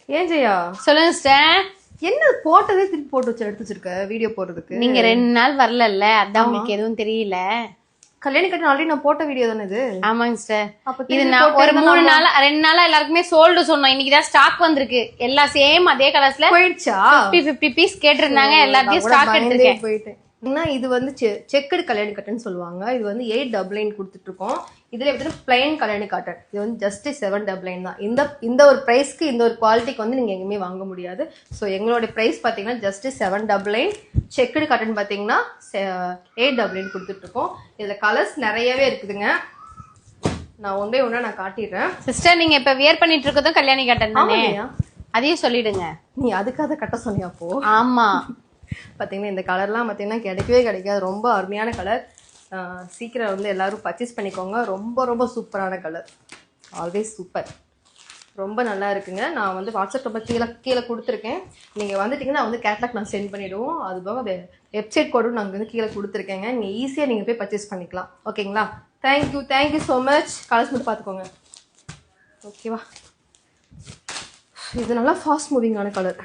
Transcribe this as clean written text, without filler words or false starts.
ஏன் ஜெயா? சொல்லுங்க சிஸ்டர். என்ன போட்டதே திருப்பி போட்டு எடுத்து வச்சிருக்க வீடியோ போடுறதுக்கு? நீங்க 2 நாள் வரலல்ல, அதான் உங்களுக்கு எதுவும் தெரியல. கல்யாணி கட்டணம் ஆல்ரெடி நான் போட்ட வீடியோ தானே இது? ஆமாங்க சிஸ்டர். இது நான் ஒரு 3 நாள் 2 நாளா எல்லாருக்குமே சோல்டு சொன்னோம். இன்னைக்கு தான் ஸ்டாக் வந்திருக்கு. எல்லாம் சேம் அதே கலர்ஸ்ல போயிடுச்சா? 50 பீஸ் கேட்டிருந்தாங்க. எல்லாத்தையும் ஸ்டாக் எடுத்துட்டேன். போயிட்டேன். இது வந்து செக்குடு கல்யாணி காட்டன் சொல்லுவாங்க. இது வந்து 899 கொடுத்துட்டு இருக்கோம். இதுல எப்படி பிளைன் கல்யாணி காட்டன், இது வந்து ஜஸ்ட் 799 தான். இந்த ஒரு பிரைஸ்க்கு இந்த ஒரு குவாலிட்டிக்கு வந்து நீங்க எங்கேயுமே வாங்க முடியாது. ஸோ எங்களோட பிரைஸ் பாத்தீங்கன்னா ஜஸ்ட் 799. செக்குடு காட்டன் பாத்தீங்கன்னா 899 கொடுத்துட்டு இருக்கோம். இதுல கலர்ஸ் நிறையவே இருக்குதுங்க. நான் ஒன்றே ஒன்றா நான் காட்டிடுறேன். சிஸ்டர் நீங்க இப்ப வியர் பண்ணிட்டு இருக்கதும் கல்யாணி காட்டன் தானே? அதையும் சொல்லிடுங்க. நீ அதுக்காக கட்ட சொன்னியா அப்போ? ஆமா. பார்த்தீங்கன்னா இந்த கலர்லாம் பார்த்தீங்கன்னா கிடைக்கவே கிடைக்காது. ரொம்ப அருமையான கலர். சீக்கிரம் வந்து எல்லாரும் பர்ச்சேஸ் பண்ணிக்கோங்க. ரொம்ப ரொம்ப சூப்பரான கலர். Always super. ரொம்ப நல்லா இருக்குங்க. நான் வந்து வாட்ஸ்அப் நம்பர் கீழே கொடுத்துருக்கேன். நீங்கள் வந்துட்டிங்கன்னா வந்து கேட்லாக் நான் சென்ட் பண்ணிவிடுவோம். அது போக வெப்சைட் கோடும் நாங்கள் வந்து கீழே கொடுத்துருக்கேங்க. நீங்கள் ஈஸியாக நீங்கள் போய் பர்ச்சேஸ் பண்ணிக்கலாம். ஓகேங்களா? Thank you so much. கலர்ஸ் மட்டும் பார்த்துக்கோங்க. ஓகேவா? இது நல்லா ஃபாஸ்ட் மூவிங்கான கலர்.